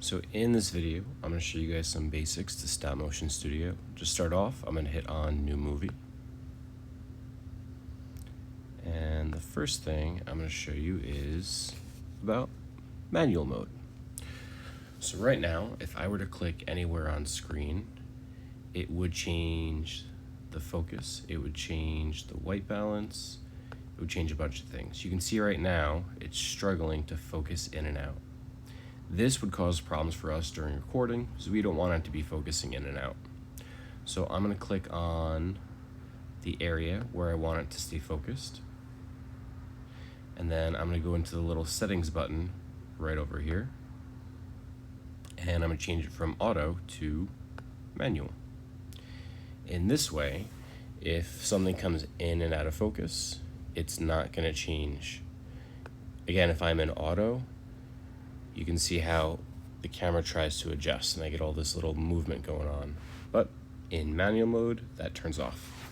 So in this video, I'm going to show you guys some basics to Stop Motion Studio. To start off, I'm going to hit on New Movie. And the first thing I'm going to show you is about manual mode. So right now, if I were to click anywhere on screen, it would change the focus, it would change the white balance, it would change a bunch of things. You can see right now, it's struggling to focus in and out. This would cause problems for us during recording, so we don't want it to be focusing in and out. So I'm going to click on the area where I want it to stay focused. And then I'm going to go into the little settings button right over here. And I'm going to change it from auto to manual. In this way, if something comes in and out of focus, it's not going to change. Again, if I'm in auto, you can see how the camera tries to adjust and I get all this little movement going on. But in manual mode, that turns off.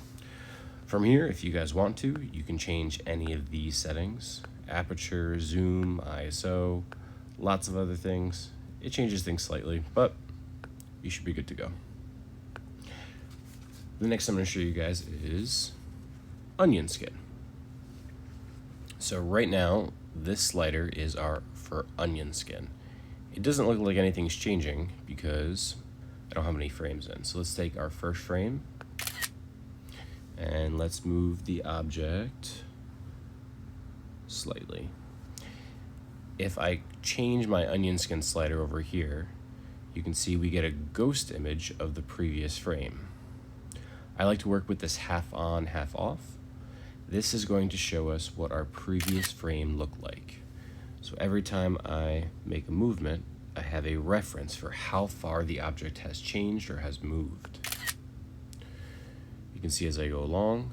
From here, if you guys want to, you can change any of these settings: aperture, zoom, ISO, lots of other things. It changes things slightly, but you should be good to go. The next I'm going to show you guys is onion skin. So right now, this slider is for onion skin. It doesn't look like anything's changing because I don't have any frames in. So let's take our first frame and let's move the object slightly. If I change my onion skin slider over here, you can see we get a ghost image of the previous frame. I like to work with this half on, half off. This is going to show us what our previous frame looked like. So every time I make a movement, I have a reference for how far the object has changed or has moved. You can see as I go along,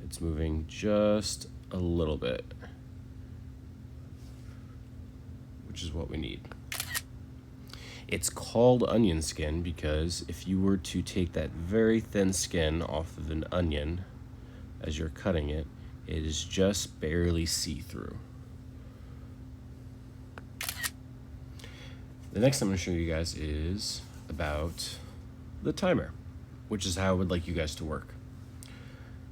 it's moving just a little bit, which is what we need. It's called onion skin because if you were to take that very thin skin off of an onion as you're cutting it, it is just barely see-through. The next I'm going to show you guys is about the timer, which is how I would like you guys to work.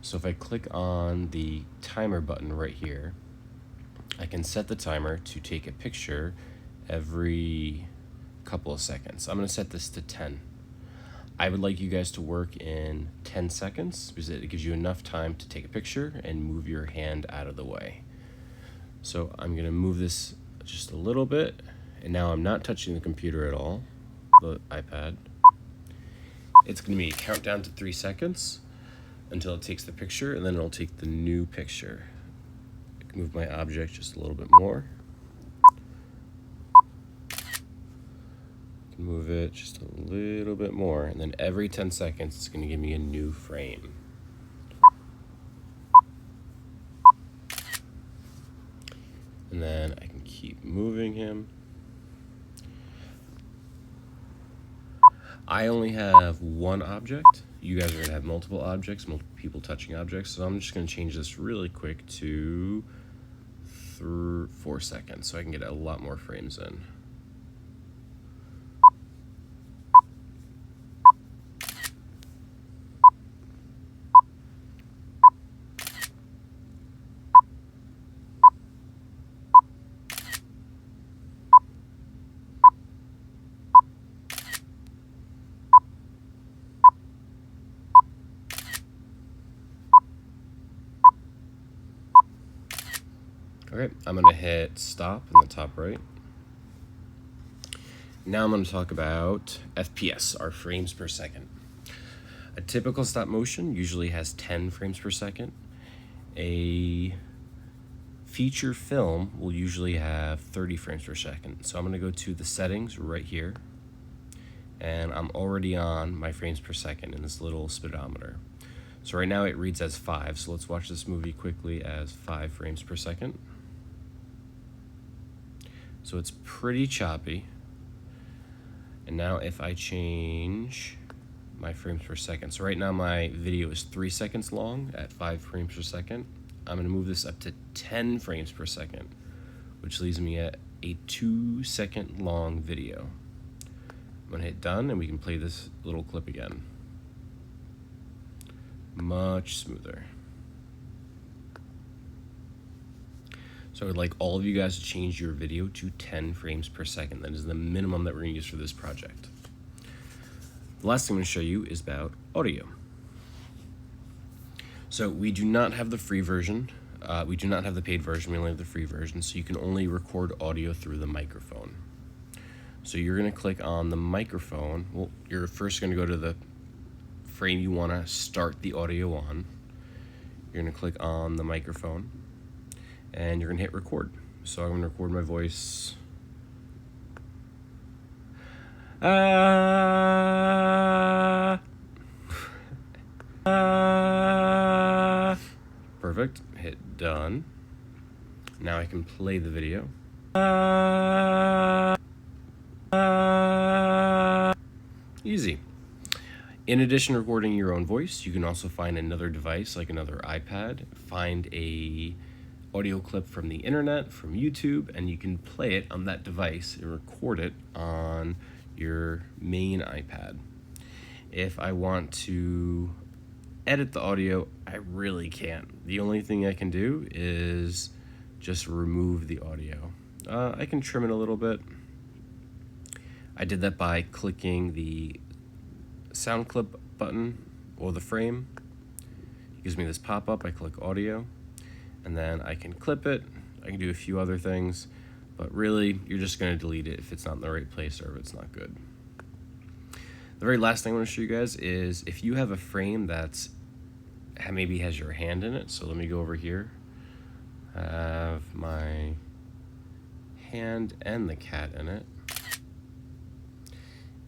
So if I click on the timer button right here, I can set the timer to take a picture every couple of seconds. I'm going to set this to 10. I would like you guys to work in 10 seconds because it gives you enough time to take a picture and move your hand out of the way. So I'm going to move this just a little bit, and now I'm not touching the computer at all, the iPad. It's going to be a countdown to 3 seconds until it takes the picture, and then it'll take the new picture. I can move my object just a little bit more. Move it just a little bit more, and then every 10 seconds it's going to give me a new frame. And then I can keep moving him. I only have one object. You guys are going to have multiple objects, multiple people touching objects, so I'm just going to change this really quick to 4 seconds so I can get a lot more frames in. Okay, I'm going to hit stop in the top right. Now I'm going to talk about FPS, our frames per second. A typical stop motion usually has 10 frames per second. A feature film will usually have 30 frames per second. So I'm going to go to the settings right here, and I'm already on my frames per second in this little speedometer. So right now it reads as 5, so let's watch this movie quickly as 5 frames per second. So it's pretty choppy. And now if I change my frames per second, so right now my video is 3 seconds long at 5 frames per second. I'm going to move this up to 10 frames per second, which leaves me at a 2-second long video. I'm gonna hit done and we can play this little clip again. Much smoother. So I would like all of you guys to change your video to 10 frames per second. That is the minimum that we're gonna use for this project. The last thing I'm gonna show you is about audio. So we do not have the free version. We do not have the paid version, we only have the free version, so you can only record audio through the microphone. So you're gonna click on the microphone. Well, you're first gonna go to the frame you wanna start the audio on. You're gonna click on the microphone and you're gonna hit record. So I'm gonna record my voice. Perfect, hit done. Now I can play the video. Easy. In addition to recording your own voice, you can also find another device like another iPad, find a audio clip from the internet, from YouTube, and you can play it on that device and record it on your main iPad. If I want to edit the audio, I really can't. The only thing I can do is just remove the audio. I can trim it a little bit. I did that by clicking the sound clip button or the frame. It gives me this pop-up. I click audio and then I can clip it. I can do a few other things, but really you're just going to delete it if it's not in the right place or if it's not good. The very last thing I want to show you guys is if you have a frame that's maybe has your hand in it. So let me go over here. I have my hand and the cat in it.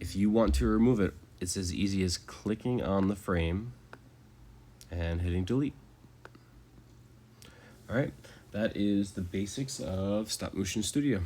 If you want to remove it, it's as easy as clicking on the frame and hitting delete. All right, that is the basics of Stop Motion Studio.